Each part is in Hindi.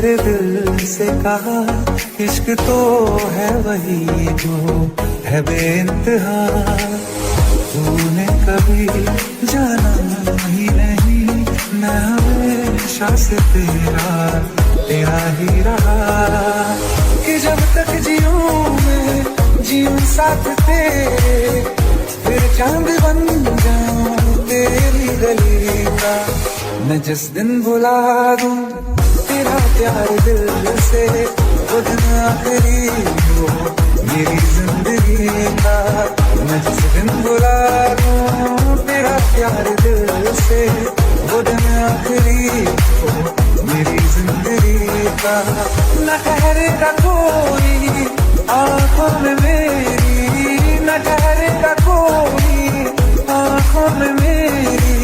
तेरे दिल से कहा इश्क तो है वही जो है बेइंतहा। तूने कभी जाना ही नहीं, मैं हमेशा से तेरा ही रहा। कि जब तक जीऊं मैं जीऊं साथ तेरे, फिर चांद बन जाऊं तेरी गली का। मैं जिस दिन बुला दूं तेरा प्यार दिल से, वो दिन आखिरी हो मेरी जिंदगी का। मैं जिस दिन बुला दूं तेरा प्यार दिल से, वो दिन आखिरी हो मेरी जिंदगी का। न ठहरेगा कोई आंखों में मेरी, न ठहरेगा कोई आंखों में मेरी।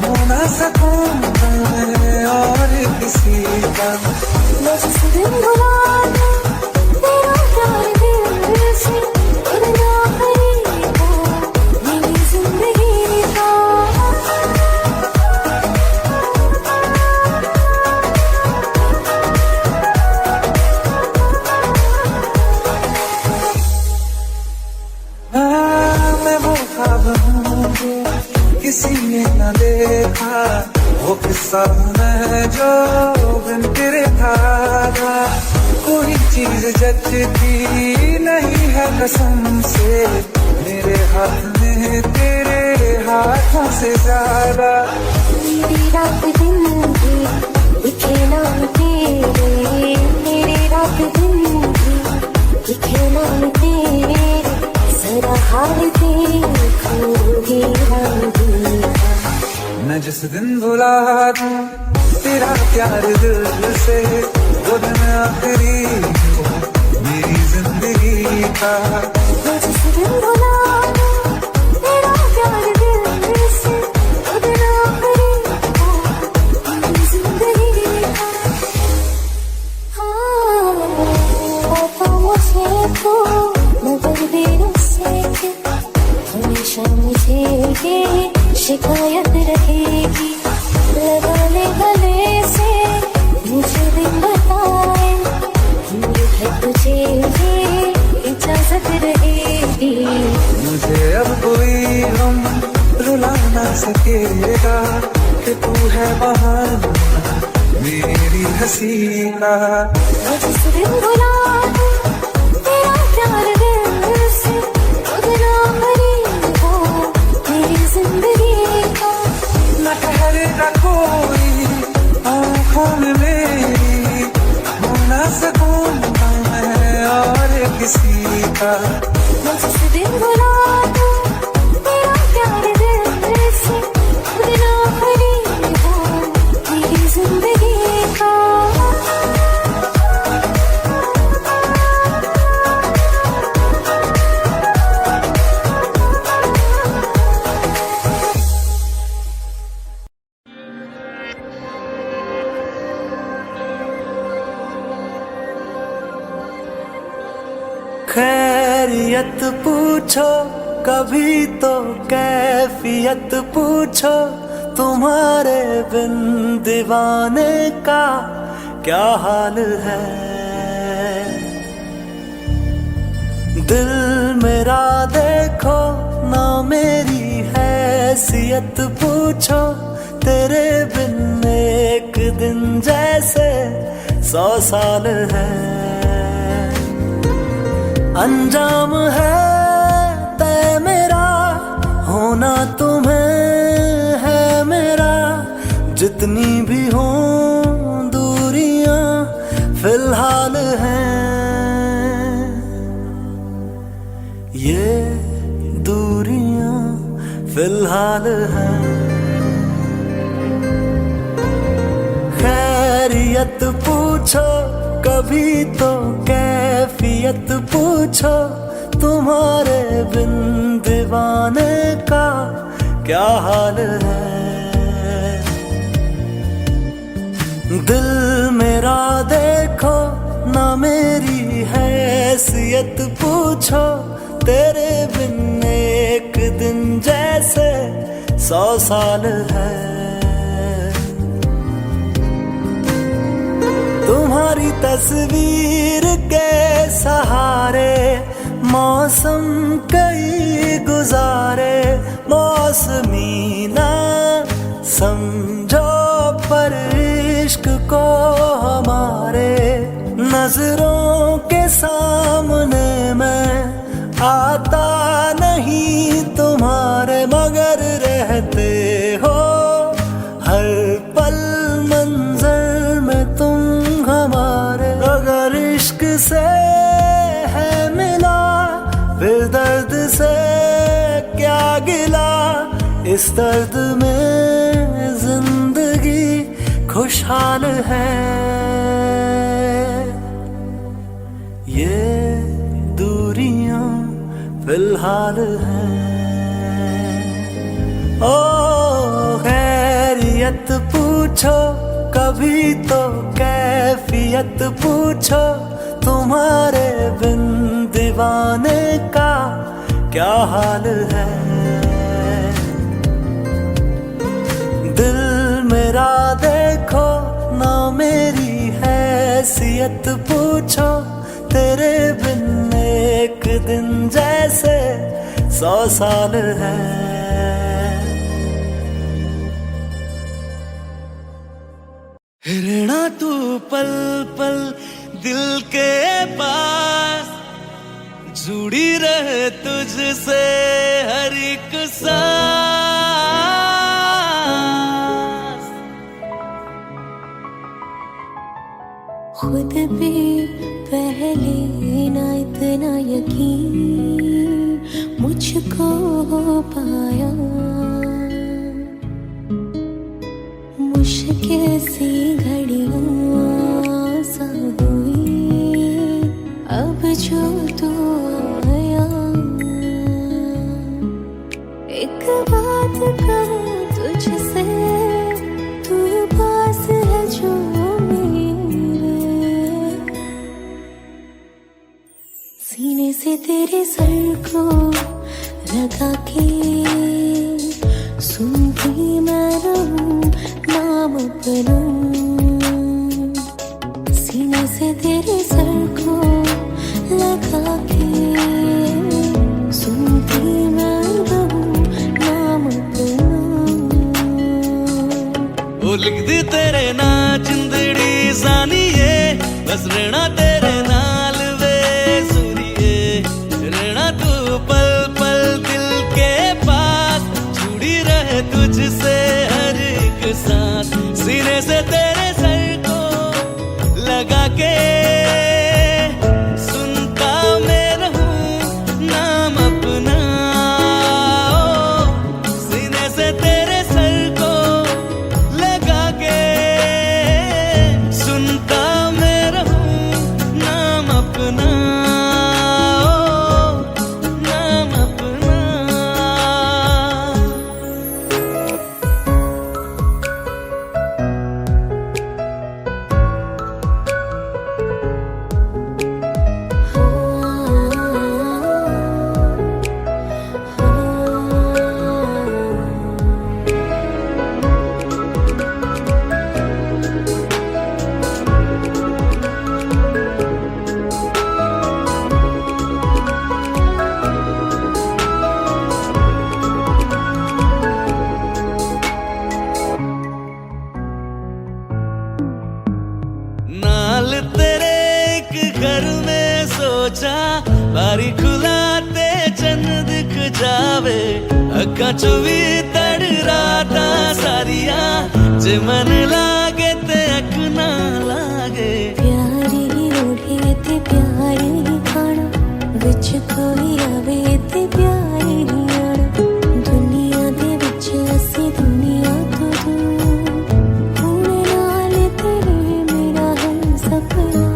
हो ना सकूंगा मैं और किसी का। मैं जिस दिन बुला दूं तेरा प्यार दिल से, वो दिन आखिरी हो मेरी जिंदगी का। मैं वो ख्वाब हूँ किसी ने न देखा, वो किस्सा मैं जो बिन तेरे था। कोई चीज जचती नहीं है कसम से, मेरे हाथ में तेरे हाथों से ज्यादा। मेरी रात दिन की लिखे नाम तेरे, मेरी रात दिन की लिखे नाम तेरे। जरा हाल देखोगी रंगी का। मैं जिस दिन बुला दूं तेरा प्यार दिल से, वो दिन आखिरी हो मेरी जिंदगी का। मैं जिस दिन बुला दूं तेरा प्यार दिल से, वो दिन आखिरी हो मेरी जिंदगी का। हाँ तो मुझे तो मगर देर से हमेशा मुझे ये शिकायत रहेगी। लगा ले गले से मुझे दिन बताए, है तुझे ये इजाजत रहेगी। मुझे अब कोई गम रुला ना सकेगा, कि तू है बहाना मेरी हंसी का। मैं जिस दिन बुला दूं तेरा प्यार दिल से, वो दिन आखिरी हो मेरी जिंदगी का। न ठहरेगा कोई आंखों में मेरी, हो ना सकूंगा मैं और किसी का। मैं जिस दिन बुला दूं तेरा प्यार दिल से, वो दिन आखिरी हो मेरी जिंदगी का। खैरियत पूछो कभी तो कैफियत पूछो, तुम्हारे बिन दीवाने का क्या हाल है। दिल मेरा देखो ना मेरी हैसियत पूछो, तेरे बिन एक दिन जैसे 100 साल है। अंजाम है तय मेरा, होना तुम्हें है मेरा। जितनी भी हों दूरियां फिलहाल हैं, ये दूरियां फिलहाल हैं। खैरियत पूछो कभी तो कैफियत पूछो, तुम्हारे बिन दीवाने का क्या हाल है। दिल मेरा देखो ना मेरी हैसियत पूछो, तेरे बिन एक दिन जैसे 100 साल है। तुम्हारी तस्वीर के सहारे मौसम कई गुजारे, मौसमी ना समझो पर इश्क को हमारे, नजरों के सामने मैं आता नहीं तुम्हारे, मगर रहते हो हर पल मंजर में तुम हमारे। अगर इश्क से है मिला फिर दर्द से क्या गिला, इस दर्द में जिंदगी खुशहाल है। ये दूरियां फिलहाल हैं। ओ खैरियत पूछो कभी तो कैफियत पूछो, तुम्हारे बिन दीवाने का क्या हाल है। दिल मेरा देखो ना मेरी हैसियत पूछो, तेरे बिन एक दिन जैसे 100 साल है। रहना तू पल पल दिल के पास, जुड़ी रहे तुझसे हर एक सांस। खुद भी पहले ना इतना यकीन मुझको हो पाया, मुश्किल सी घड़ियां सा हुई अब जो तू आया। एक बात कहूं तुझसे, तू पास है जो मेरे, सीने से तेरे सर को लगा के सुनती मैं रहूं नाम अपना, सीने से तेरे सर को लगा के सुनती मैं रहूं नाम अपना। ओ लिख दी तेरे ना जिंदड़ी जानिए, बस रहना तेरे नाल वे सुनिए। रहना तू पल पल दिल के पास, जुड़ी रहे तुझसे हर एक सांस, सीने से तेरे सर को लगा के सुनता मैं रहूं नाम अपना। सीने से तेरे सर को लगा के सुनता मैं रहूं नाम अपना, नाम अपना। नाल तेरे एक घर में सोचा, बारी खुलाते चंद दिख जावे, अखा चो भी तड़ राता सारिया, जे मन लागे ते अख ना लागे। प्यारी ओढ़े ते प्यार ही खाना, विच कोई आवे ते प्यार ही आना, दुनिया दे विच असी दुनिया तो दूर, हुण नाल तेरे मेरा हम सपना।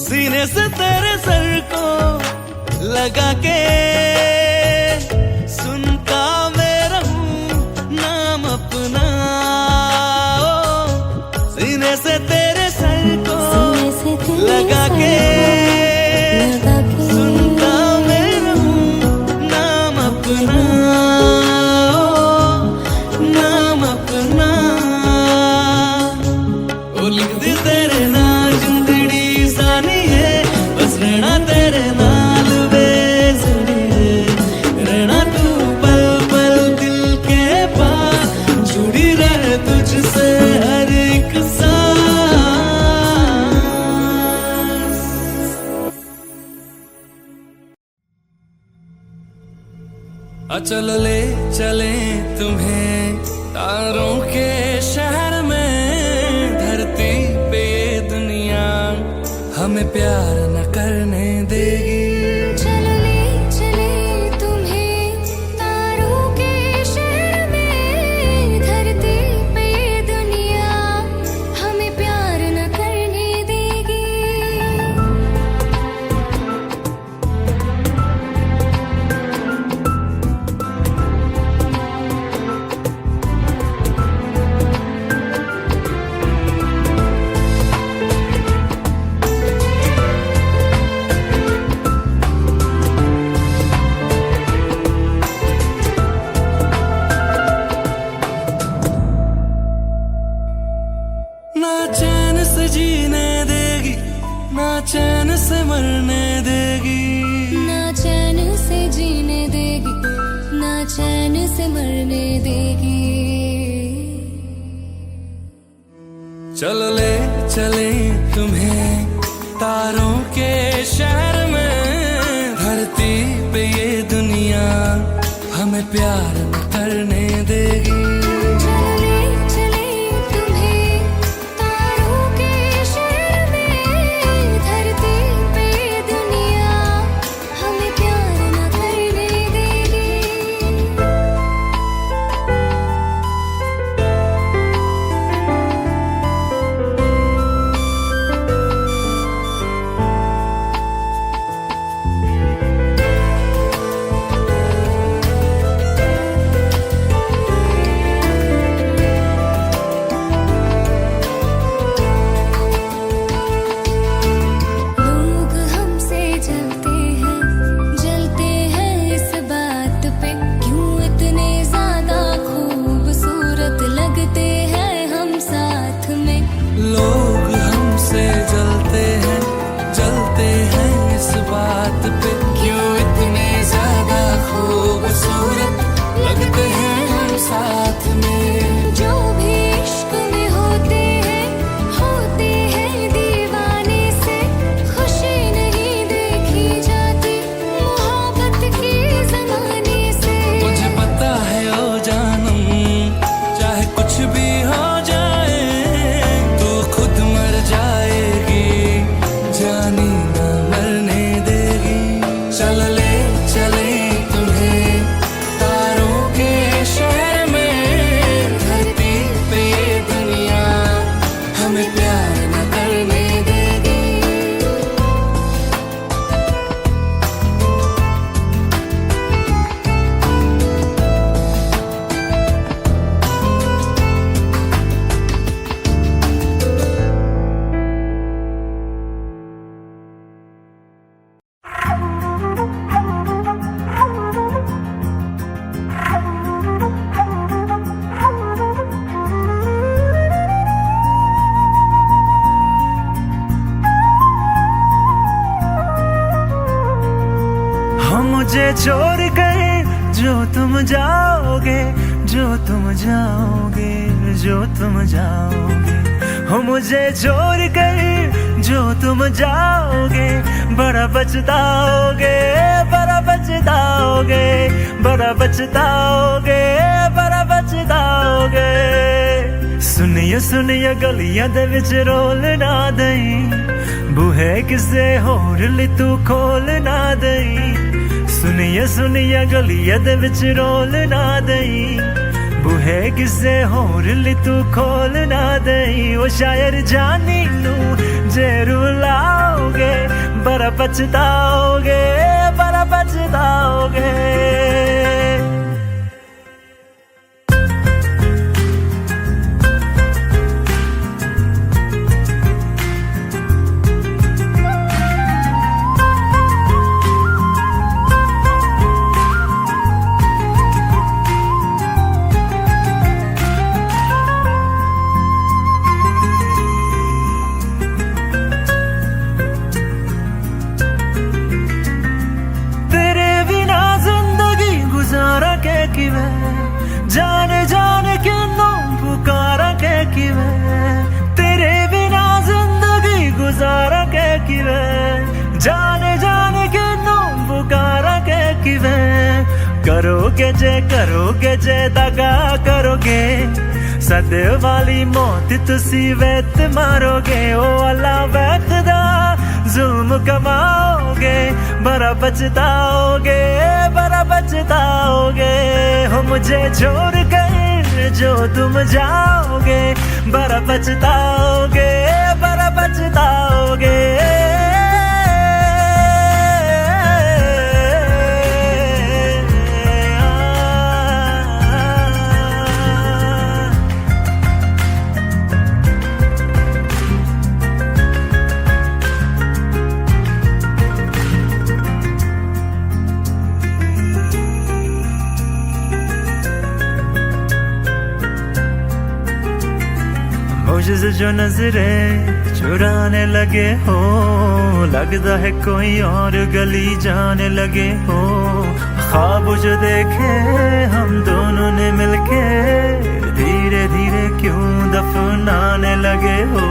सीने से तेरे सर को लगा के सुनता मैं रहूं नाम अपना। सीने से तेरे सर को लगा के सुनता मैं रहूं नाम अपना, नाम अपना। ओ लिख चल ले चले तुम्हें तारों के शहर में, धरती पे ये दुनिया हमें प्यार न करने देगी। चलो ले चले तुम्हें तारों के शहर में, धरती पे ये दुनिया हमें प्यार न करने देगी। ना चैन से जीने देगी, ना चैन से मरने देगी। ना चैन से जीने देगी, ना चैन से मरने देगी। चल ले चले तुम्हें तारों के शहर में, धरती पे ये दुनिया हमें प्यार न करने देगी। चलो ले चले तुम्हें तारों के शहर में, धरती पे ये दुनिया हमें प्यार न करने देगी। लोग हमसे जलते हैं इस बात पे, क्यों इतने ज्यादा खूबसूरत लगते हैं हम साथ में। लोग हमसे जलते हैं इस बात पे, क्यों इतने ज्यादा खूबसूरत लगते हैं हम साथ में। जो भी इश्क में होते हैं दीवाने से, खुशी नहीं देखी जाती मोहब्बत के जमाने से। मुझे पता है ओ जानम, चाहे कुछ भी हो जाए तो खुद मर जाएगी, जानी न मरने देगी। चल ले चले तुम्हें तारों के शहर में, धरती पे ये दुनिया हमें प्यार न करने देगी। हम मुझे छोड़ कर जो तुम जाओगे, जो तुम जाओगे, जो तुम जाओगे। हो मुझे छोड़ कर जो तुम जाओगे, बड़ा पछताओगे, बड़ा पछताओगे, बड़ा पछताओगे, बड़ा पछताओगे। सुनिए सुनिए गलियां दे विच रोल ना दई, बूहे किसे होर ली तू खोल ना दई। सुनिए सुनिए गलियां दे विच रोल ना दई, बूहे किसे होर ली तू खोल ना दई। ओ शायर जानी नू जे रुलाओगे, बड़ा पछताओगे, बड़ा पछताओगे। जाने जाने किन्नू पुकारा के किवे, तेरे बिना जिंदगी गुजारा के किवे। जाने जाने किन्नू पुकारा के किवे, कर करोगे जे दगा करोगे सद वाली मौत तुसी वैत मारोगे ओ अल्लाह वैखदा जुल्म कमाओगे बड़ा पछताओगे हो मुझे छोड़ कर जो तुम जाओगे बड़ा पछताओगे मुझसे जो नजरे चुराने लगे हो लगता है कोई और गली जाने लगे हो ख्वाब जो देखे हम दोनों ने मिलके धीरे धीरे क्यों दफनाने लगे हो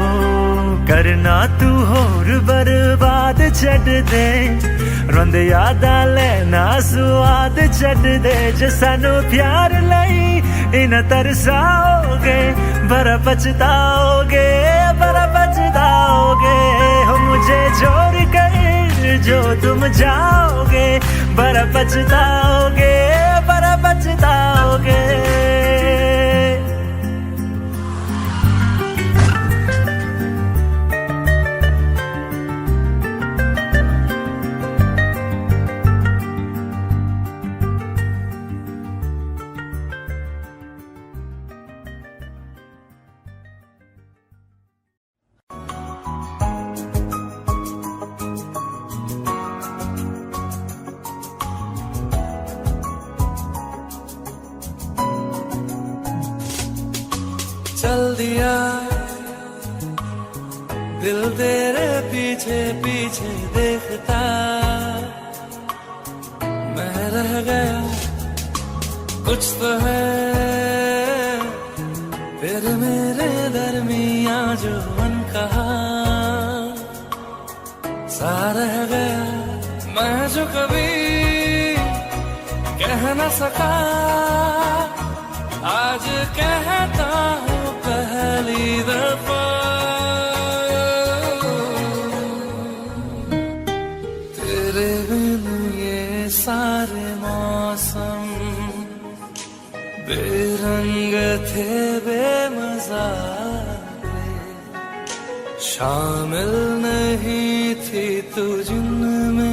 करना तू होर बर्बाद छड़ दे रोंद यादा लेना स्वाद छड़ दे जे सानू प्यार लई इन तरसाओगे बड़ा पछताओगे हो मुझे छोड़ कर जो तुम जाओगे बड़ा पछताओगे चल दिया दिल तेरे पीछे पीछे देखता मैं रह गया कुछ तो है तेरे मेरे दरमिया जो अनकहा सा रह गया मैं जो कभी कह न सका आज कहता हूँ पहली दफा तेरे बिन ये सारे मौसम बेरंग थे बेमजा शामिल नहीं थी तू जिनमें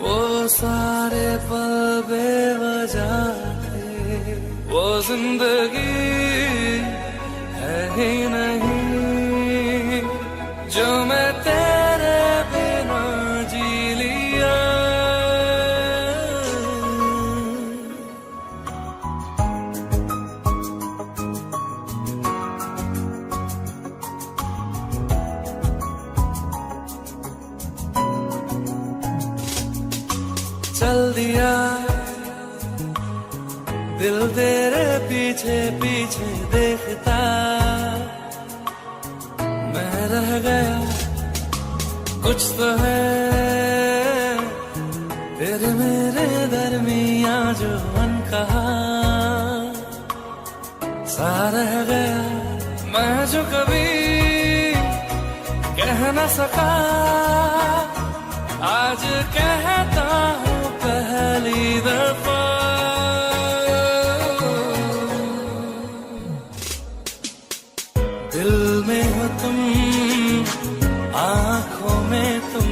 वो सारे पल बेवजह वो जिंदगी है ही नहीं जो मैं तेरे बिना जी लिया चल दिया दिल तेरे पीछे पीछे देखता मैं रह गया कुछ तो है तेरे मेरे दरमिया जो अनकहा सा रह गया मैं जो कभी कह न सका आज कहता हूँ पहली दफा दिल में हो तुम आंखों में तुम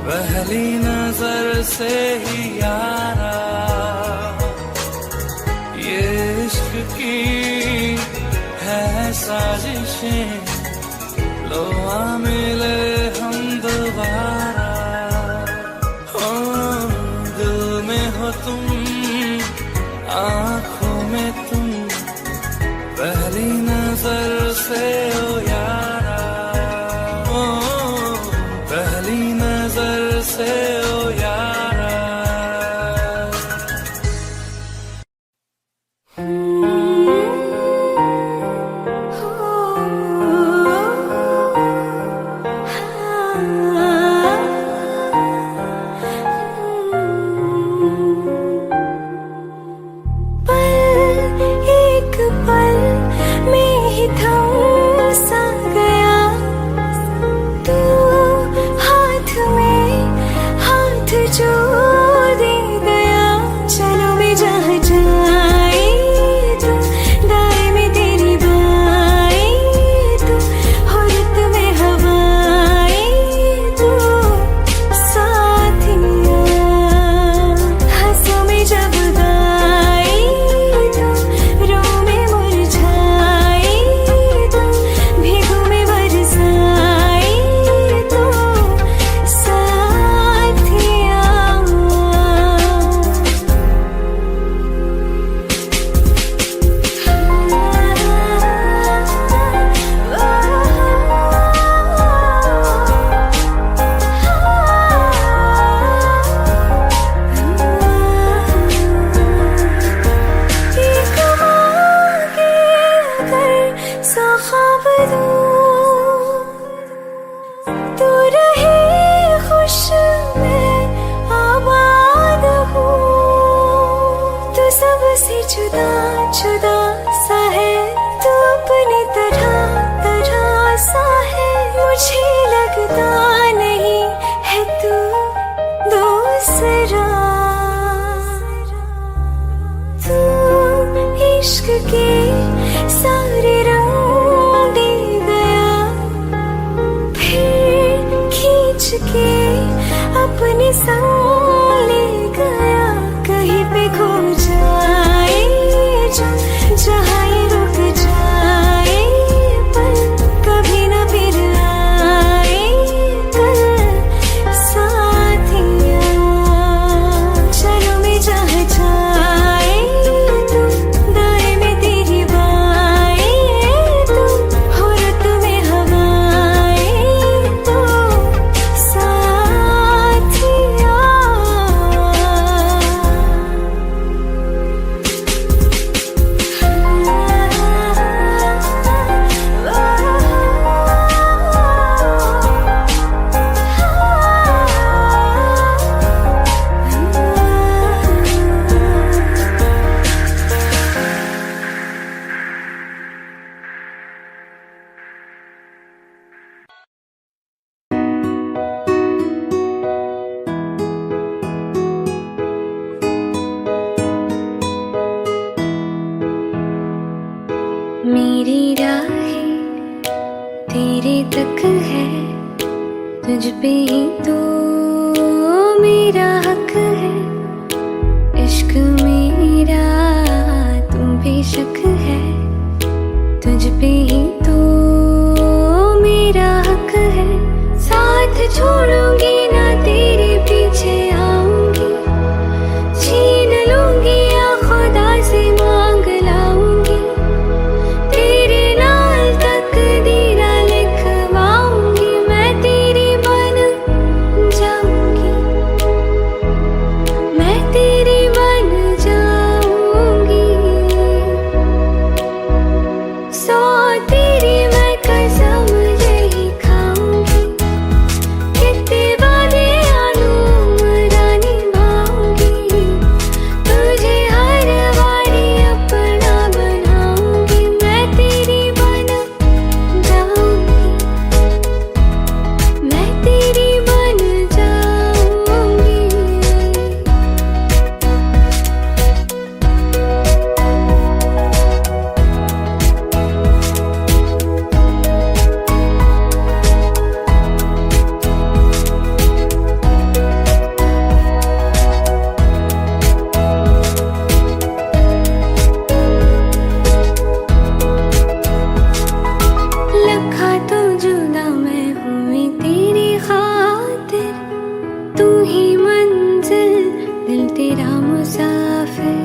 पहली नजर से ही यारा ये इश्क की है साजिशें लो आ मिले हम दोबारा दिल में हो तुम आंखों में तुम पहली नजर से ओ यारा पहली नजर से ओ यारा के सारे रंग दे गया, फिर खींच के अपने संग ले गया। कहीं पे खो जाए जहाँ ये रुक जाए, पर कभी न फिर आए कल साथिया। चलो मैं जहाँ जाए तू, दाएं में तेरी बाएं तू, हो रुत में हवाएं तू साथिया। मेरी राहें तेरे तक है, तुझ पे ही तो मेरा हक है। इश्क मेरा तुम बेशक है, तुझ पे ही तो मेरा हक है। साथ छोड़ूंगी ना तेरे पीछे आऊंगी, छीन लूंगी या खुदा से मांग लाऊंगी। तेरे नाल तकदीरा लिखवाऊंगी, मैं तेरी बन जाऊंगी, मैं तेरी बन जाऊंगी। सो तेरी मैं कसम यही खाऊंगी, कितने वादे अनुमरा निभाऊंगी। तुझे हर बारी अपना बनाऊंगी, मैं तेरी बन जाऊंगी, मैं तेरी बन जाऊंगी। लखा तो जुदा मैं हुई तेरी खातिर, तू ही मंजिल दिल तेरा मुसाफिर।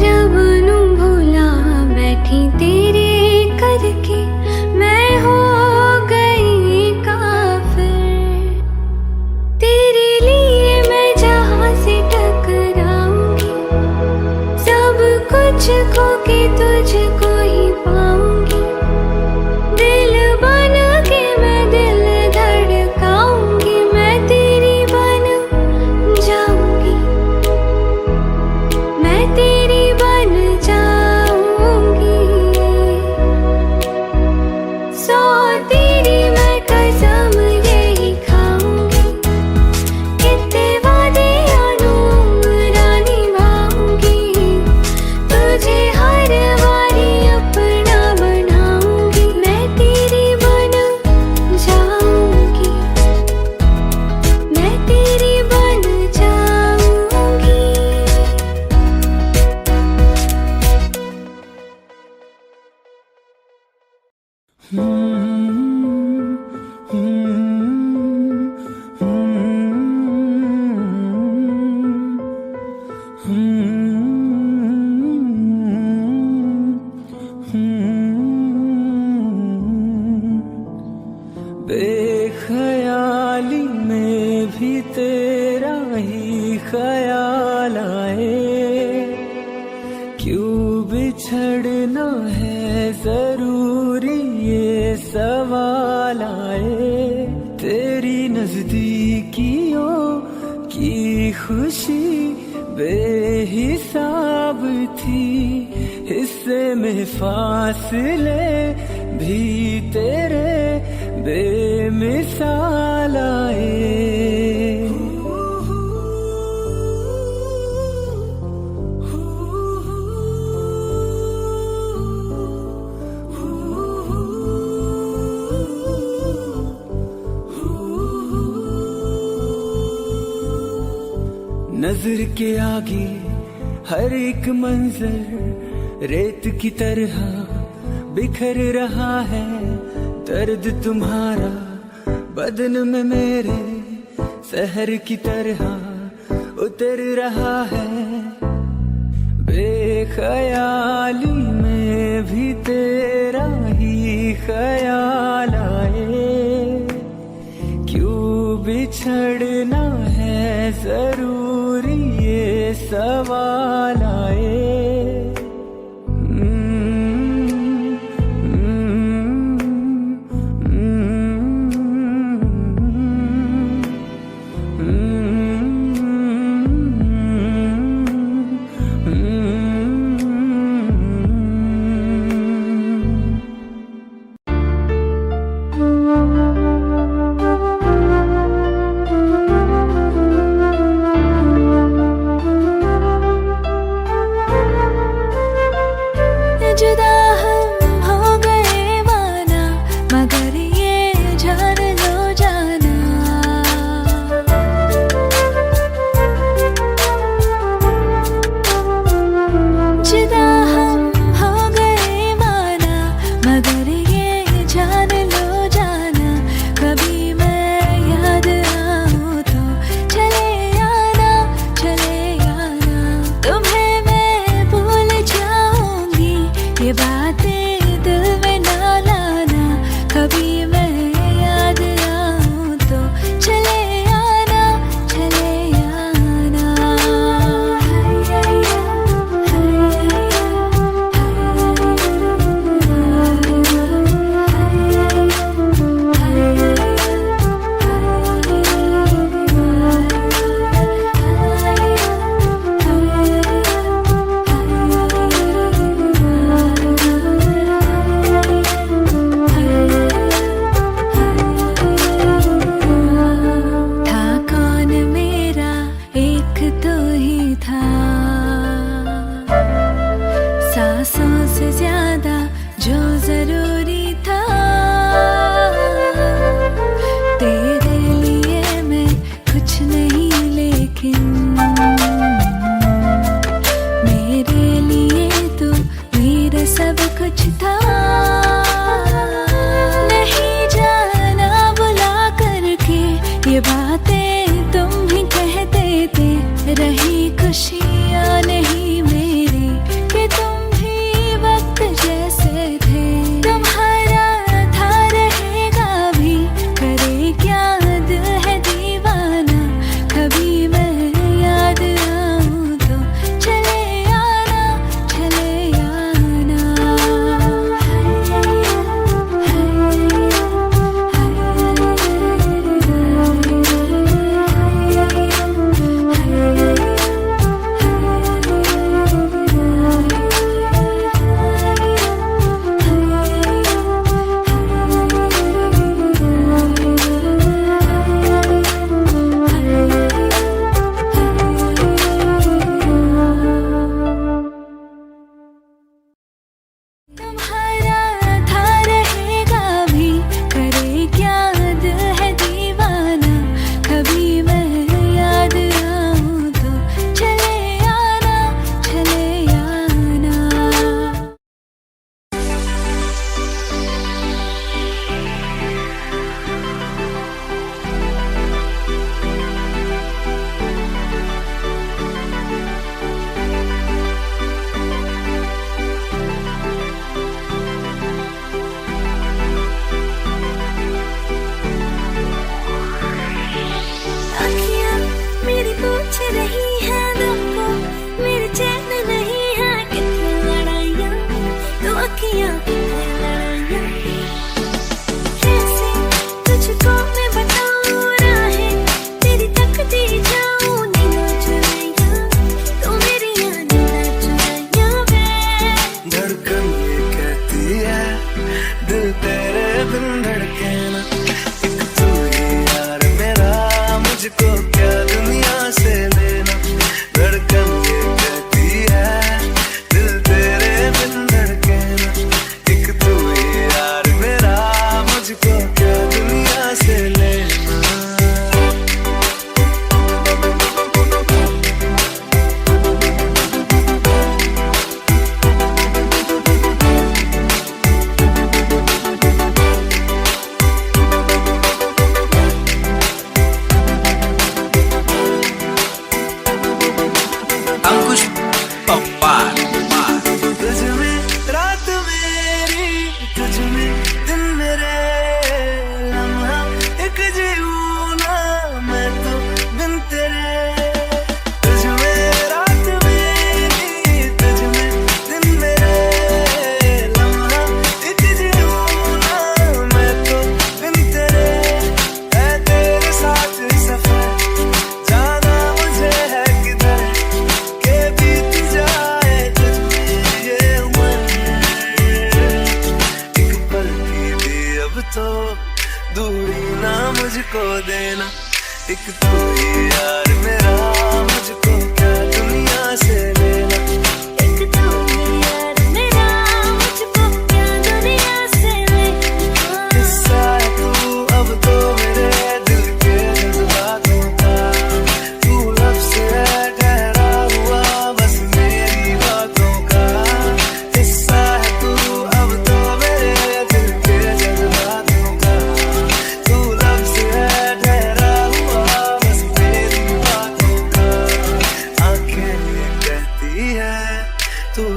रब नू भुला बैठी तेरे करके, मैं हो गई काफिर। तेरे लिए मैं जहाँ से टकराऊंगी, सब कुछ खो के तुझको ही पाऊंगी। दिल बन के मैं दिल धड़काऊंगी, मैं तेरी बन जाऊंगी, मैं तेरी बन जाऊंगी। सो तेरी मैं कसम यही खाऊंगी, कितने वादे अनुमरा निभाऊंगी। तुझे हर बारी अपना बनाऊंगी, मैं तेरी बन जाऊंगी, मैं तेरी बन जाऊंगी। बेख्याली में भी तेरा ही ख्याल आए, क्यों बिछड़ना है जरूरी ये सवाल आए। तेरी नजदीकियों की खुशी बेहिसाब थी, हिस्से में फासले भी तेरे बेमिसाल आए। नजर के आगे हर एक मंजर रेत की तरह बिखर रहा है। दर्द तुम्हारा बदन में मेरे शहर की तरह उतर रहा है। बेख्याली में भी तेरा ही ख्याल आए, क्यों बिछड़ना है जरूरी ये सवाल आए। जुदा हम हो गए माना, मगर ये जान लो जाना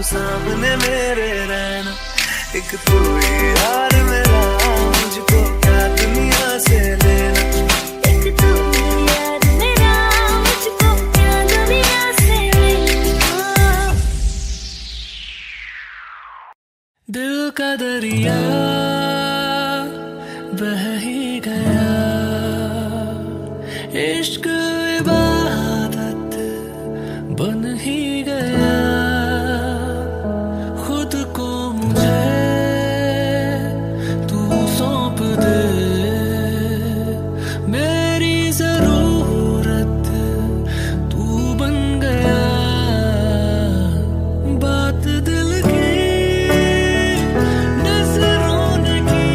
सामने मेरे रहना, एक तू ही यार मेरा, मुझको क्या दुनिया से लेना। एक तू ही यार मेरा, मुझको क्या दुनिया से लेना। दिल का दरिया बह ही गया, इश्क इबादत बन ही गया, खुद को मुझे तू सौंप दे, मेरी जरूरत तू बन गया। बात दिल की नजरों ने की,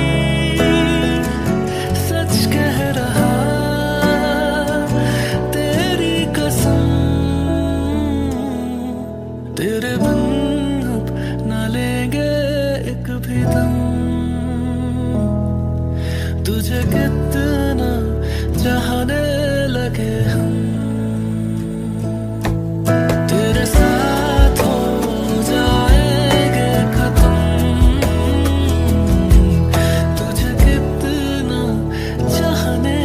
सच कह रहा तेरी कसम, तेरे बिन अब न लेंगे एक भी दम। तुझे कितना चाहने लगे हम, तेरे साथ हो जाएंगे खत्म। तुझे कितना चाहने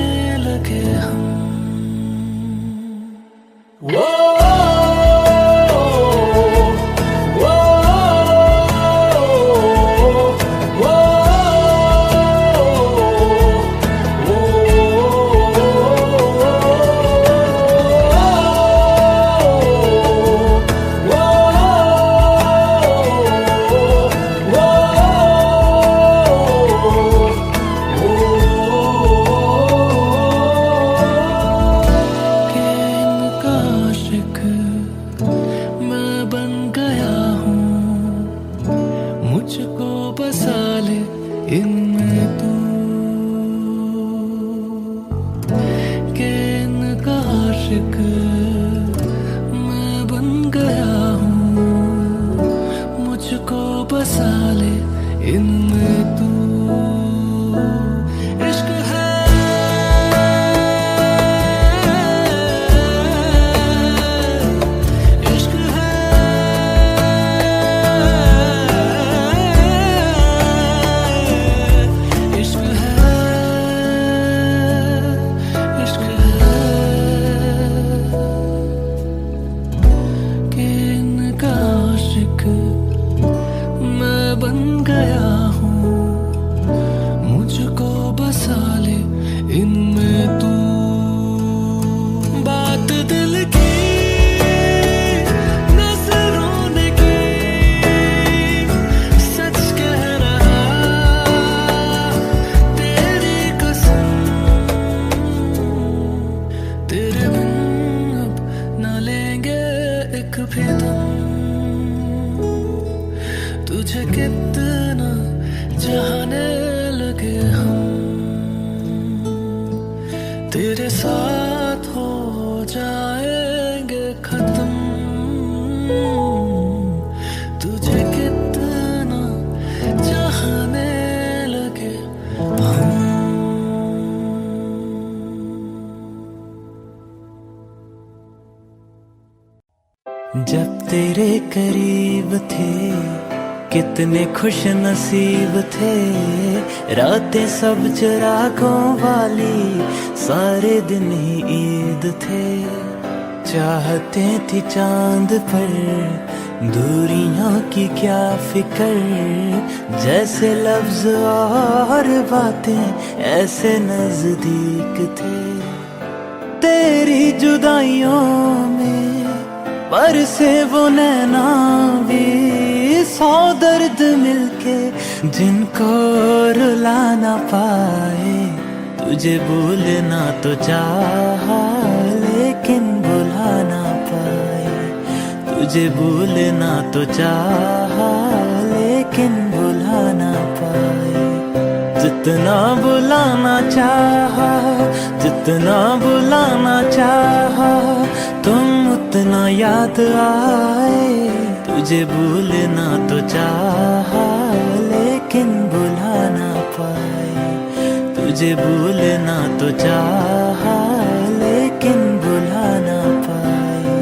लगे हम। वो मुझको बसा ले इनमें तू, के इनका आशिक मैं बन गया हूँ। मुझको बसा ले इनमें तू। इश्क है बन गया हूँ, मुझको बसा ले इनमें तू। बात दिल की नजरों ने की, सच कह रहा तेरी कसम, तेरे बिन अब न लेंगे एक भी दम। तुझे कितना चाहने लगे हम, तेरे साथ हो जाएंगे खत्म। तुझे कितना चाहने लगे हम। जब तेरे करीब थे कितने खुश नसीब थे, रातें सब चिरागों वाली, सारे दिन ही ईद थे। चाहते थी चांद पर दूरियों की क्या फिक्र, जैसे लफ्ज और बातें ऐसे नजदीक थे। तेरी जुदाइयों में बरसे वो नैना भी, 100 दर्द मिलके जिनको रुला ना पाए। तुझे भूलना तो चाहा लेकिन भुला ना पाए। तुझे भूलना तो चाहा लेकिन भुला ना पाए। जितना बुलाना चाहा, जितना बुलाना चाहा, तुम उतना याद आए। तुझे भूलना तो चाहा लेकिन भुला ना पाए। तुझे भूलना तो चाहा लेकिन भुला ना पाए।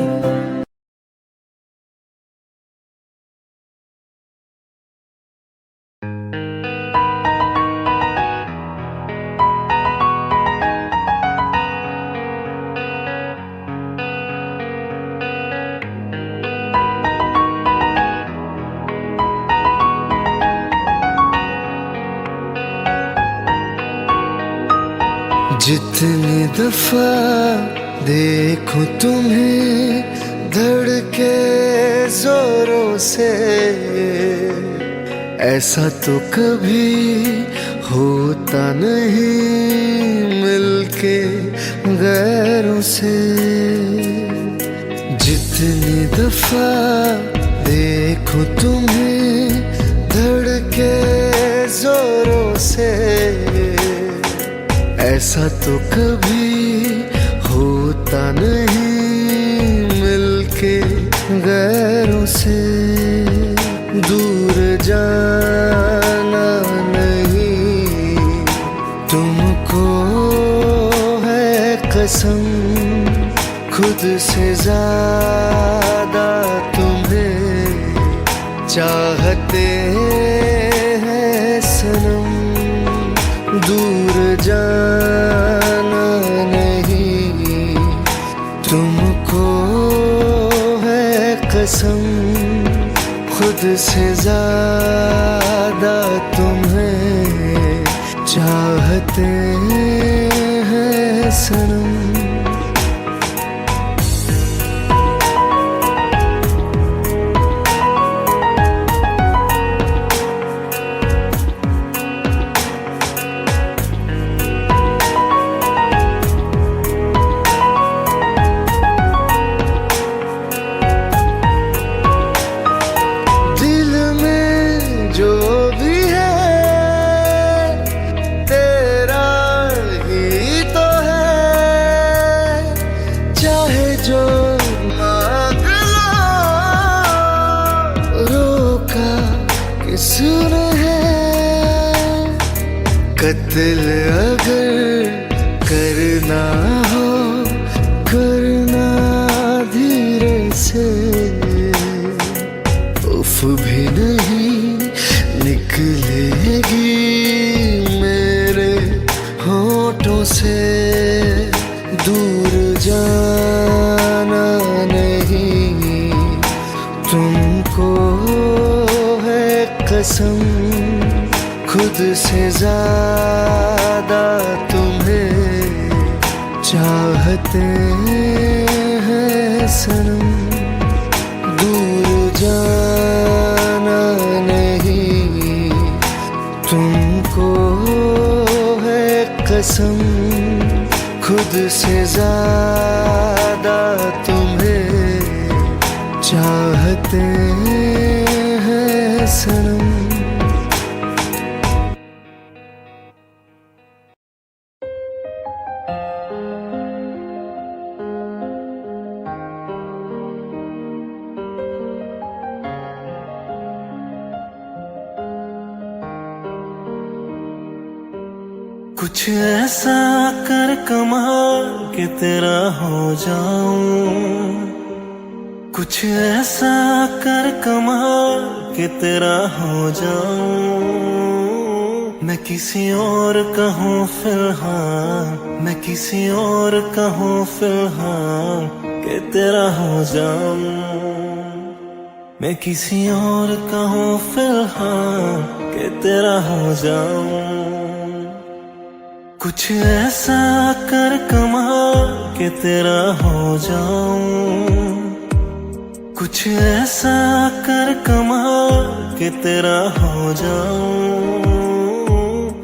जितनी दफा देखूं तुम्हें धड़के जोरों से, ऐसा तो कभी होता नहीं मिलके गैरों से। जितनी दफा देखूं तुम्हें धड़के जोरों से, ऐसा तो कभी होता नहीं मिलके गैरों से। दूर जाना नहीं तुमको है कसम, खुद से ज्यादा तुम्हें चाहते हैं सनम। दूर जाना नहीं तुमको है कसम, खुद से ज्यादा तुम्हें चाहते हैं सनम। किसने है कत्ल अगर करना हो, करना धीरे से। उफ भी नहीं निकलेगी मेरे होठों से। दूर जाना नहीं तुमको कसम, खुद से ज्यादा तुम्हें चाहते हैं सनम। दूर जाना नहीं तुमको है कसम, खुद से ज्यादा तुम्हें चाहते हैं सनम। कुछ ऐसा कर कमाल कि तेरा हो जाऊं, कुछ ऐसा कर कमाल कि तेरा हो जाऊं। मैं किसी और का हूँ फिलहाल, मैं किसी और का हूँ फिलहाल कि तेरा हो जाऊं। मैं किसी और का हूँ फिलहाल कि तेरा हो जाऊं। कुछ ऐसा कर कमाल कि तेरा हो जाऊं, कुछ ऐसा कर कमाल कि तेरा हो जाऊं।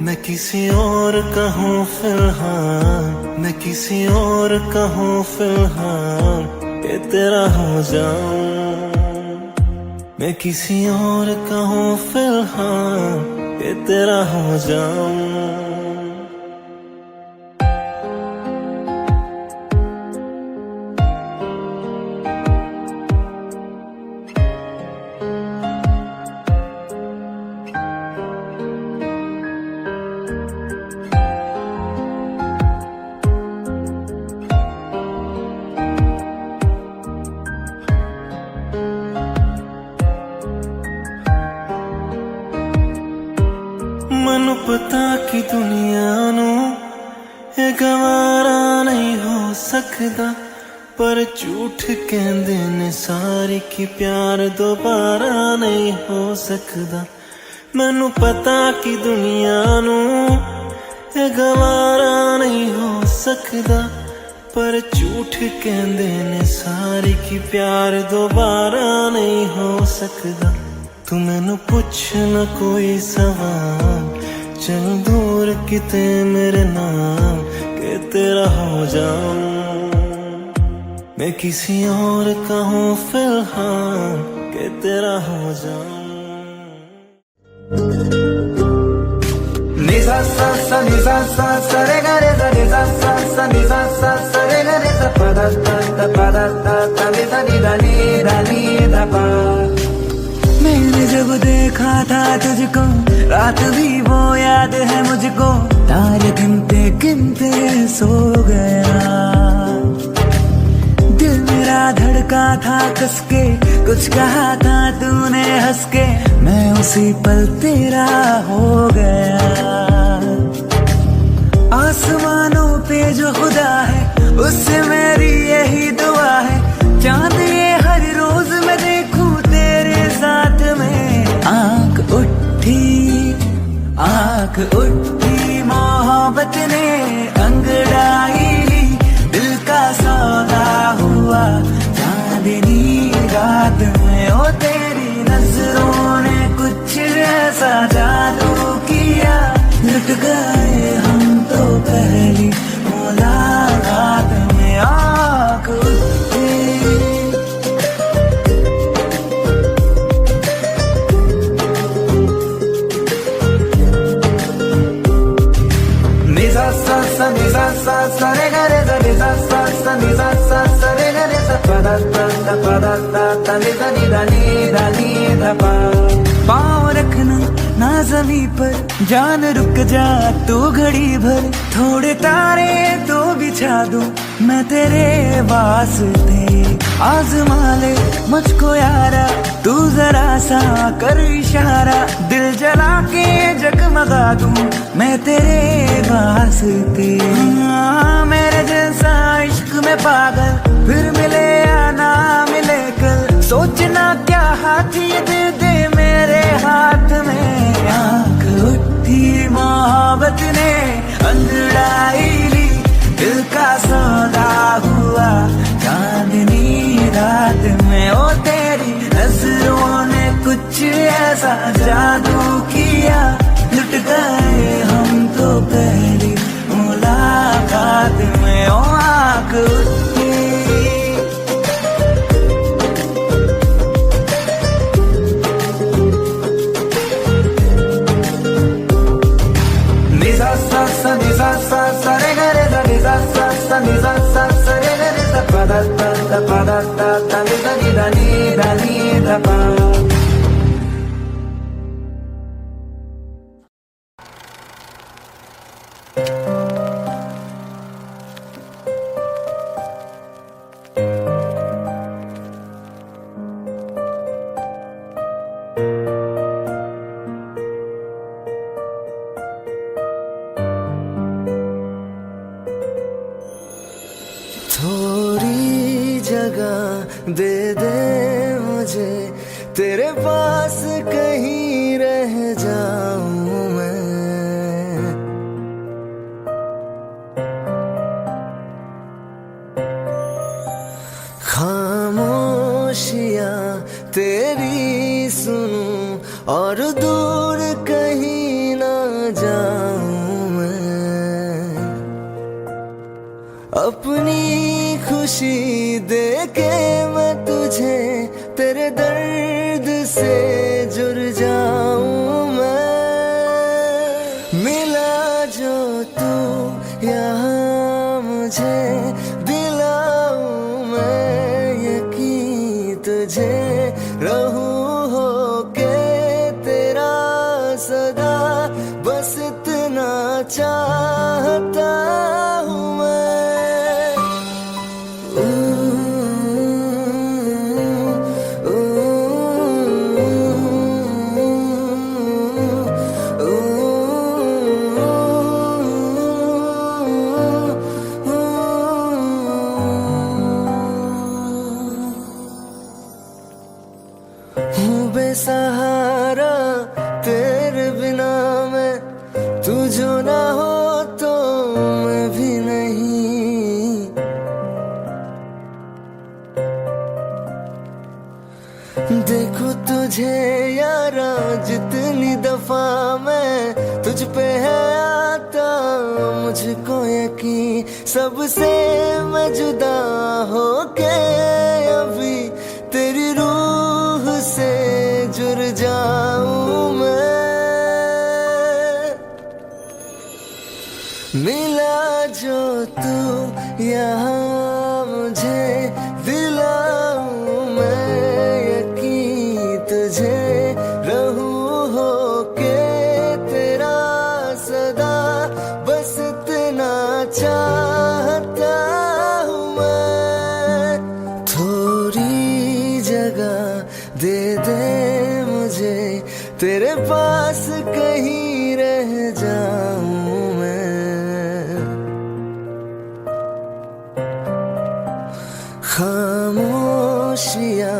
मैं किसी और का हूँ फिलहाल, मैं किसी और का हूँ फिलहाल कि तेरा हो जाऊं। मैं किसी और का हूँ फिलहाल कि तेरा हो जाऊं। ਮੈਨੂੰ ਪਤਾ ਕਿ ਦੁਨੀਆ ਨੂੰ ਇਹ ਗਵਾਰਾ ਨਹੀਂ ਹੋ ਸਕਦਾ, ਪਰ ਝੂਠ ਕਹਿੰਦੇ ਨੇ ਸਾਰੇ ਕਿ ਪਿਆਰ ਦੁਬਾਰਾ ਨਹੀਂ ਹੋ ਸਕਦਾ। ਮੈਨੂੰ ਪਤਾ ਕਿ ਦੁਨੀਆ ਨੂੰ ये गवारा नहीं हो सकदा, पर झूठ कहंदे ने सारी की प्यार दोबारा नहीं हो सकदा। तू मैनू पुछ न कोई सवाल, चल दूर किते मेरे नाम के तेरा हो जाऊं। मैं किसी और का हूँ फिलहाल के तेरा हो जाऊं। Ni sa sa sa ni sa sa sa re ga re sa ni sa sa sa ni sa sa sa re ga re sa pa da ta ni sa ni da pa। मैंने जब देखा था तुझको रात भी वो याद है मुझको, तारे गिनते गिनते सो गया। दिल मेरा धड़का था कसके, कुछ कहा था तूने हंस के, मैं उसी पल तेरा हो गया। आसमानों पे जो खुदा है उससे मेरी यही दुआ है, चांद ये हर रोज मैं देखूं तेरे साथ में। आंख उठी मोहब्बत ने अंगड़ाई ली, दिल का सौदा हुआ चांदनी रात में। ओ तेरी नजरों ने कुछ ऐसा जादू किया, लुट गए हम तो पहली मुलाकात में। आंख उठी ni sa sa sa re ga re sa ni sa sa sa ni sa sa sa re ga re sa pa da ta ni sa ni da pa। पाँव रखना ना ज़मीं पर, जान रुक जा तू घड़ी भर, थोड़े तारे तो बिछा दूं मैं तेरे वास्ते। आज़मा ले मुझको यारा तू जरा सा कर इशारा, दिल जला के जगमगा दूं मैं तेरे वास्ते। मेरे जैसा इश्क में पागल फिर मिले या ना मिले कल, सोचना क्या हाथ ये दे दे मेरे हाथ में। आंख उठी मोहब्बत ने अंगड़ाई ली, दिल का सौदा हुआ चांदनी रात में। ओ तेरी नजरों ने कुछ ऐसा जादू किया, लुट गए हम तो पहली मुलाकात में। ओ आंख उठी ni sa sa re ga re sa ni sa sa sa ni sa sa sa re ga re sa pa da ta ni da pa। थोड़ी जगह दे दे मुझे, तेरे पास कहीं रह जाऊं मैं। खामोशियां तेरी सुनूं और दूर कहीं ना जाऊं मैं। अपनी खुशी दे के मैं तुझे तेरे दर्द से जुड़ जाऊं मैं। मिला जो तू यहाँ मुझे दिलाऊं मैं यकीन तुझे, रहूं हो के तेरा सदा, बस इतना चाहता हूँ मैं। बेसहारा तेरे बिना मैं, तू जो ना हो देखो तुझे यारा जितनी दफा मैं तुझ पे है आता, मुझको यकीन सबसे मैं जुदा होके अभी तेरी रूह से जुड़ जाऊं मैं। मिला जो तू यहाँ मुझे दिलाऊं मैं यकीन तुझे रहूं होके तेरा सदा, बस इतना चाहता हूँ मैं। थोड़ी जगह दे दे मुझे तेरे पास कहीं रह जाऊं मैं। खामोशियाँ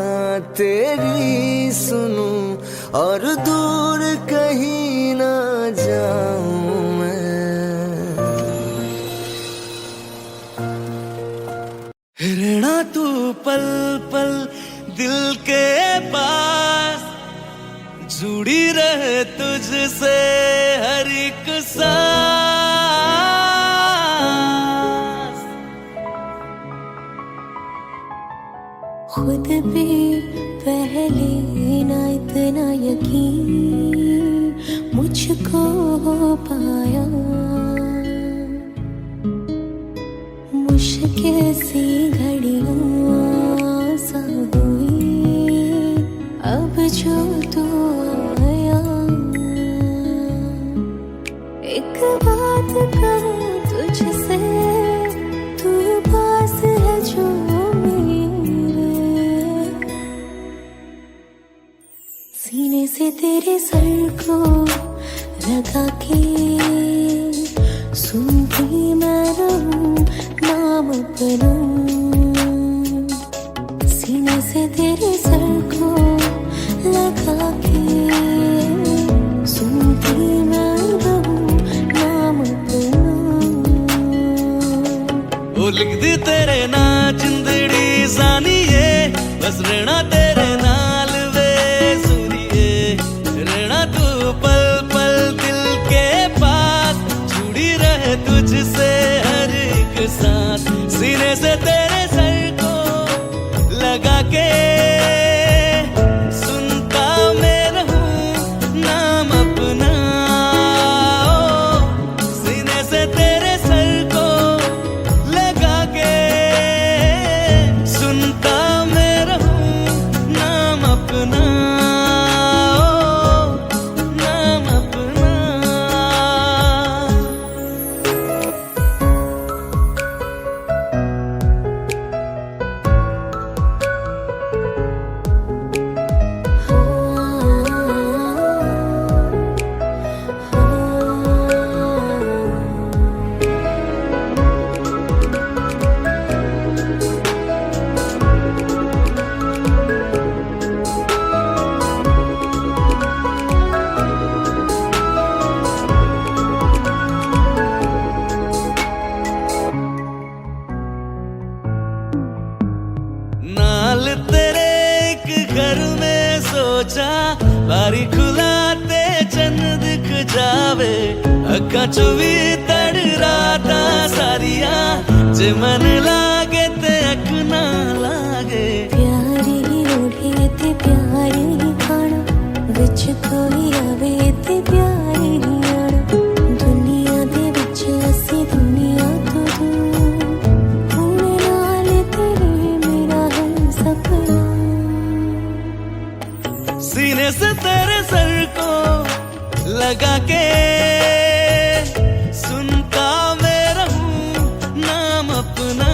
तेरी सुनूं और दूर कहीं ना जाऊं मैं। रहना तू पल पल दिल के पास, जुड़ी रहे तुझसे हर एक सांस। खुद भी पहले ना इतना यकीन मुझको हो पाया, मुश्किल सी घड़ियां सा हुई अब जो तू आया। एक बात कहूं तुझसे, तू पास है जो सीने से तेरे सर को लगा के सुनती मैं रहूं नाम अपना। सीने से तेरे सर को लगा के सुनती मैं रहूं नाम अपना। वो लिख दी तेरे ना जिंदड़ी जानिए, बस रहना तेरे नाल वे सुनिए। रहना तू पल पल दिल के पास, जुड़ी रहे तुझसे हर एक सांस। सीने से तेरे सर को लगा के सुनता मैं रहूं नाम अपना। सीने से तेरे सर को लगा के सुनता मैं रहूं नाम अपना, नाम अपना। नाल तेरे एक घर में सोचा, बारी खुलाते चंद दिख जावे। अक्खा चो भी तड़ राता सारिया, जे मन लागे ते अख ना लागे। प्यारी ओढ़े ते प्यारी खाना, विच कोई आवे ते प्यारी आना। दुनिया दे विच असी दुनिया तो दूर, हुण नाल तेरे मेरा है सपना। सीने से तेरे सर को लगा के सुनता मैं रहूं नाम अपना।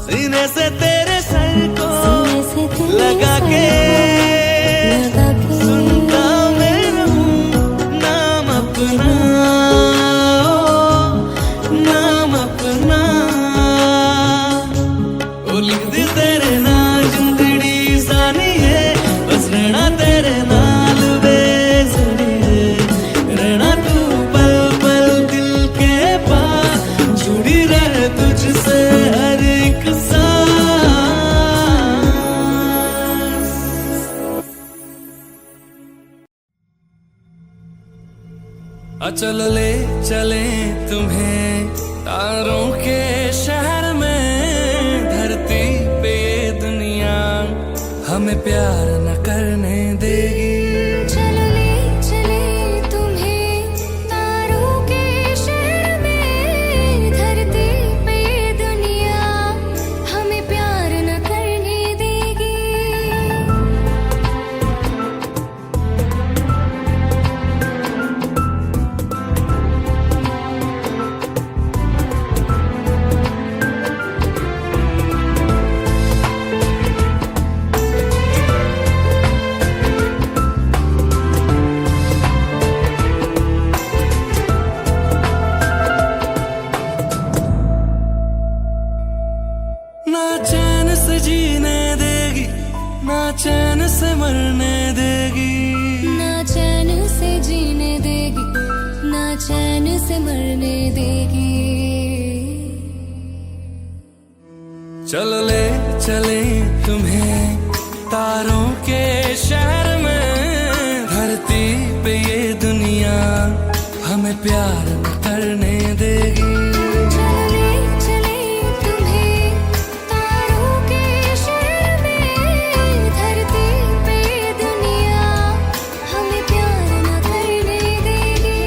सीने से तेरे सर को लगा के सुनता मैं रहूं नाम अपना, नाम अपना। ओ लिख दी तेरे नाल जिंदड़ी जानिए, बस रहना तेरे नाल वे सुनिए। रहना तू पल पल दिल के पास, जुड़ी रहे तुझसे हर एक सांस। चलो ले चले तुम्हें तारों के शहर में, धरती पे ये दुनिया हमें प्यार न करने देगी। चलो ले चले तुम्हें तारों के शहर में, धरती पे ये दुनिया हमें प्यार न करने देगी। ना चैन से जीने देगी, ना चैन से मरने देगी। ना चैन से जीने देगी, ना चैन से मरने देगी। चलो ले चले तुम्हें तारों के शहर में, धरती पे ये दुनिया हमें प्यार न करने देगी। चलो ले चले तुम्हें तारों के शहर में, धरती पे ये दुनिया हमें प्यार न करने देगी।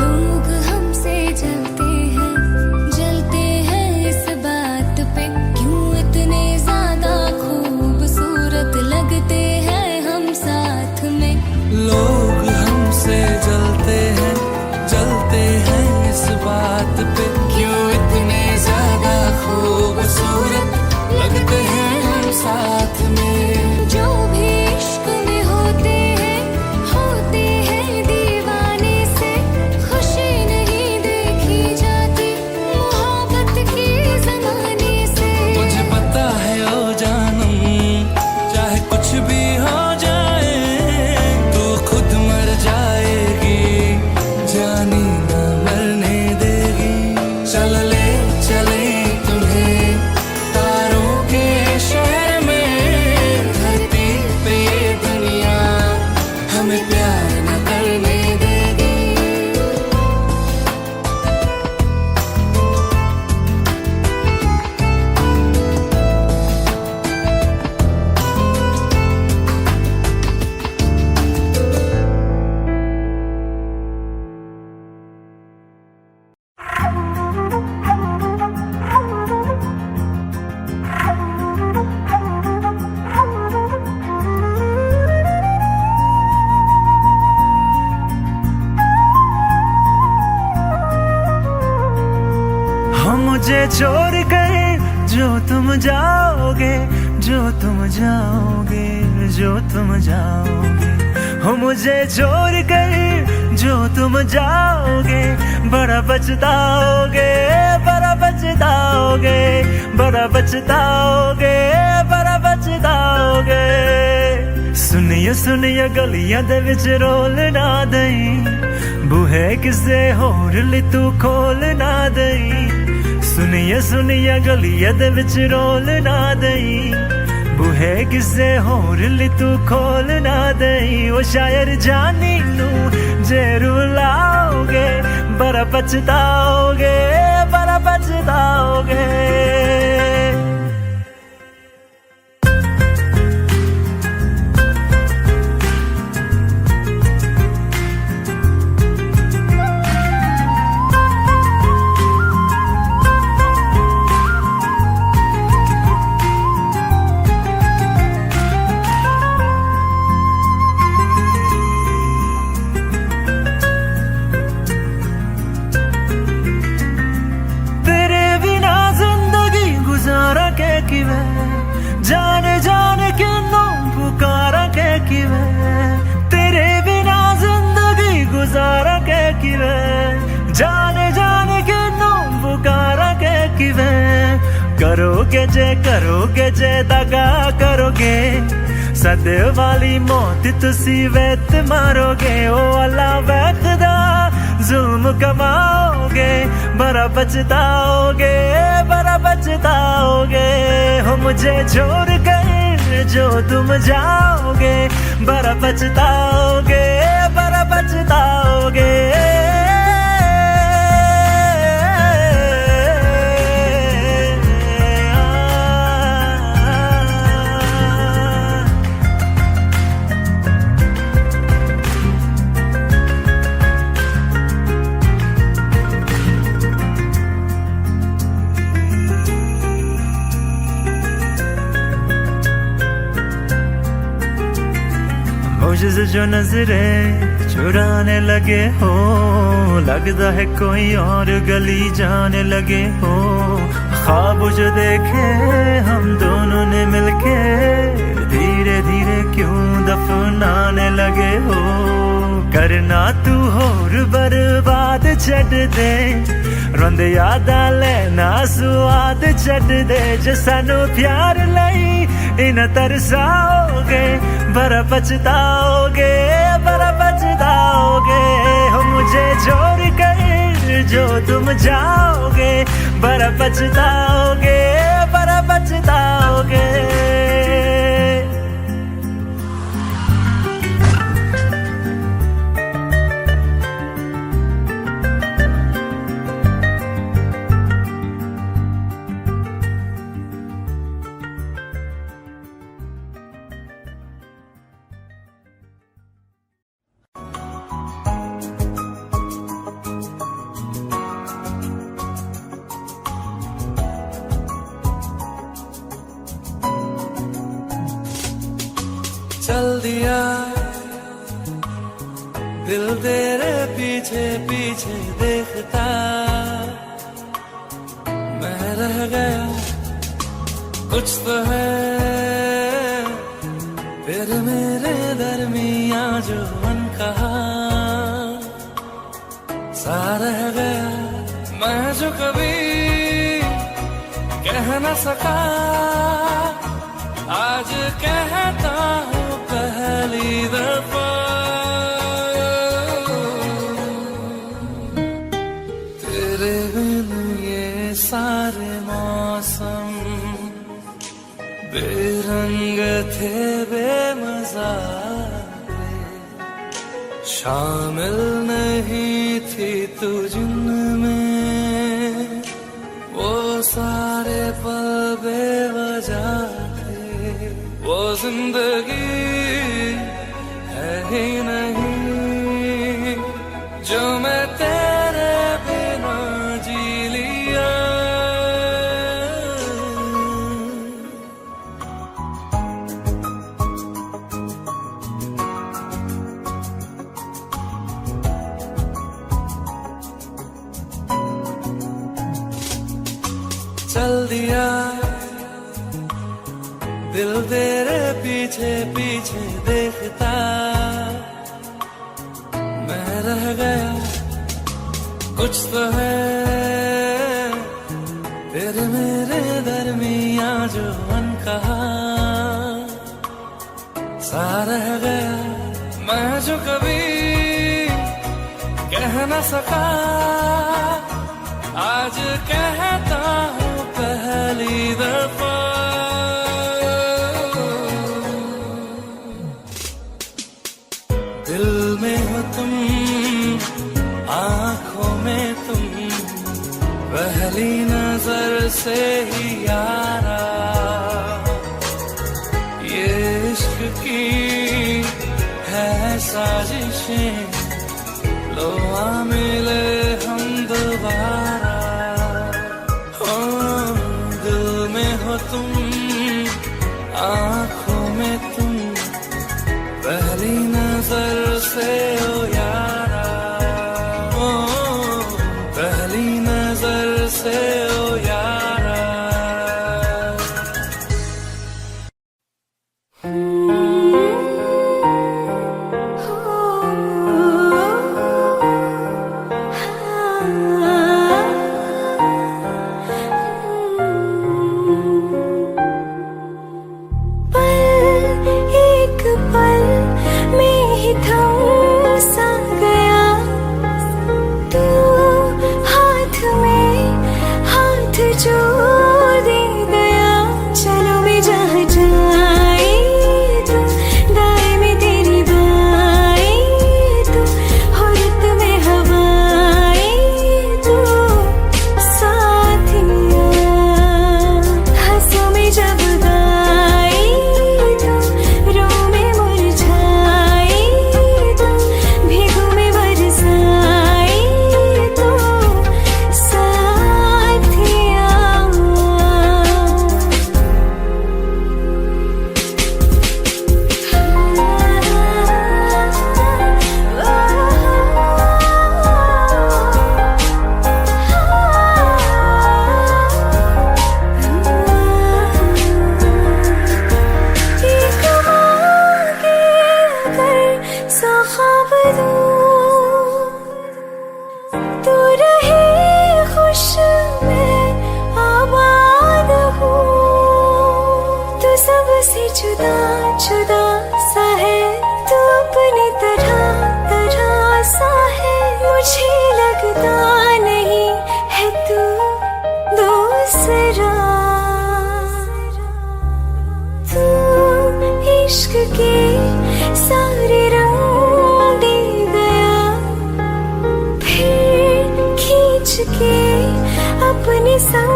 लोग हमसे जलते हैं इस बात पे, क्यों इतने ज्यादा खूबसूरत लगते हैं हम साथ में। लोग हमसे जलते हैं इस बात पे, क्यों इतने ज्यादा खूबसूरत लगते हैं हम साथ में। जो भी इश्क में होते हैं दीवाने से, खुशी नहीं देखी जाती मोहब्बत के जमाने से। मुझे पता है ओ जानम, चाहे कुछ भी हो जाए, तू खुद मर जाएगी, जानी न मरने देगी। चल ले चले तुम्हें तारों के शहर में, धरती पे ये दुनिया हमें प्यार न करने देगी। हम मुझे छोड़ कर जो तुम जाओगे, जो तुम जाओगे, जो तुम जाओगे। हो मुझे छोड़ कर जो तुम जाओगे, बड़ा पछताओगे, बड़ा पछताओगे, बड़ा पछताओगे, बड़ा पछताओगे। सुनिए सुनिए गलियां दे विच रोल ना दई, बूहे किसे होर ली तू खोल ना दई। सुनिए सुनिए गलियां दे विच रोल ना दई, बूहे किसे होर ली तू खोल ना दई। ओ शायर जानी नू जे रुलाओगे, बड़ा पछताओगे, बड़ा पछताओगे। तेरे बिना जिंदगी गुजारा करोगे जे दगा करोगे सदे वाली मौत तुसी वेत मारोगे। ओ अल्लाह वैखदा जुल्म कमाओगे, बड़ा पछताओगे, बड़ा पछताओगे। हो मुझे छोड़ कर जो तुम जाओगे, बड़ा पछताओगे, बड़ा पछताओगे। मुझसे जो नजरे चुराने लगे हो, लगता है कोई और गली जाने लगे हो। ख्वाब जो देखे हम दोनों ने मिलके, धीरे धीरे क्यों दफनाने लगे हो। करना तू होर बर्बाद छड़ दे, रोंद यादा लेना स्वाद छड़ दे। जो सानू प्यार लई इन तरसाओगे, बड़ा पछताओगे, बड़ा पछताओगे। हो मुझे छोड़ कर जो तुम जाओगे, बड़ा पछताओगे, बड़ा पछताओगे। चल दिया दिल तेरे पीछे पीछे देखता, मैं रह गया कुछ तो है फिर मेरे दरमियां जो मन कहा सा रह गया। मैं जो कभी कह न सका, आज कहता हूँ पहली दफा। तेरे बिन ये सारे मौसम बेरंग थे, बेमजा थे। शामिल नहीं थी तू जिनमें, वो सारे पल बेवजह। वो जिंदगी है ही नहीं जो मैं तेरे बिना जी लिया। चल दिया दिल तेरे पीछे पीछे देखता, मैं रह गया कुछ तो है फिर मेरे दरमियां जो मन कहा सा रह गया। मैं जो कभी कह न सका, आज कहता हूँ पहली दफा। दिल में हो तुम, आंखों में तुम, पहली नजर से ही यारा। ये इश्क की है साजिशें, लो आ मिले हम दोबारा। हो दिल में हो तुम, आंखों में तुम, पहली नजर से ओ यारा। ओ पहली नजर से ओ यारा। ख्वाब दूं, तू रहे खुश मैं आबाद हूँ। तू सबसे जुदा जुदा सा है, तू अपनी तरह तरह सा है। मुझे लगता नहीं है तू दूसरा। तू इश्क के सारे रंग दे गया, फिर खींच के अपने संग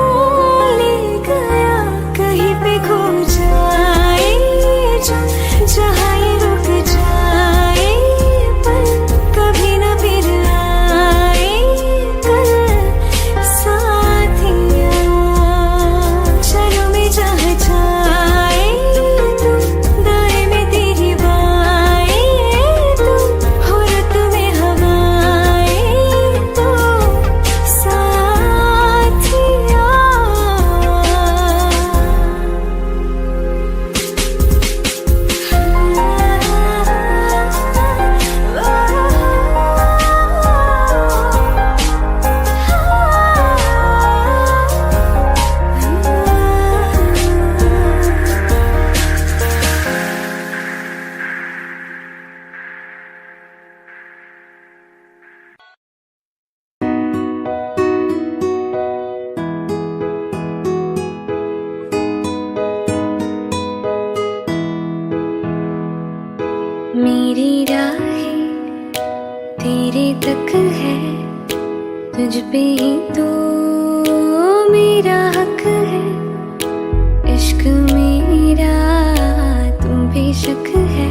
ले गया। कहीं पे खो जाए जो जहाँ ये रुक जाए, पर कभी न फिर आए कल साथिया। चलो मैं जहाँ जाए तू, दाएं में तेरी बाएं तू, हो रत में हवाएं तो साथिया। मेरी राहें तेरे तक है, तुझ पे ही तो मेरा हक है। इश्क मेरा तुम बेशक है,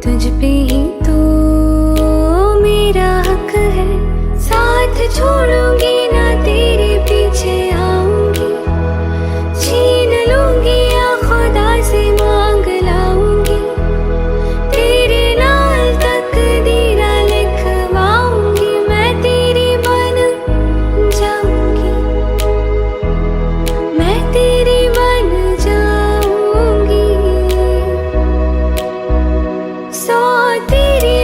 तुझ पे ही तो मेरा हक है। साथ छोड़ूंगी ना तेरे पीछे आऊंगी, छीन लूंगी या खुदा से मांग लाऊंगी। तेरे नाल तकदीरा लिखवाऊंगी, मैं तेरी बन जाऊंगी, मैं तेरी बन जाऊंगी। सौ तेरी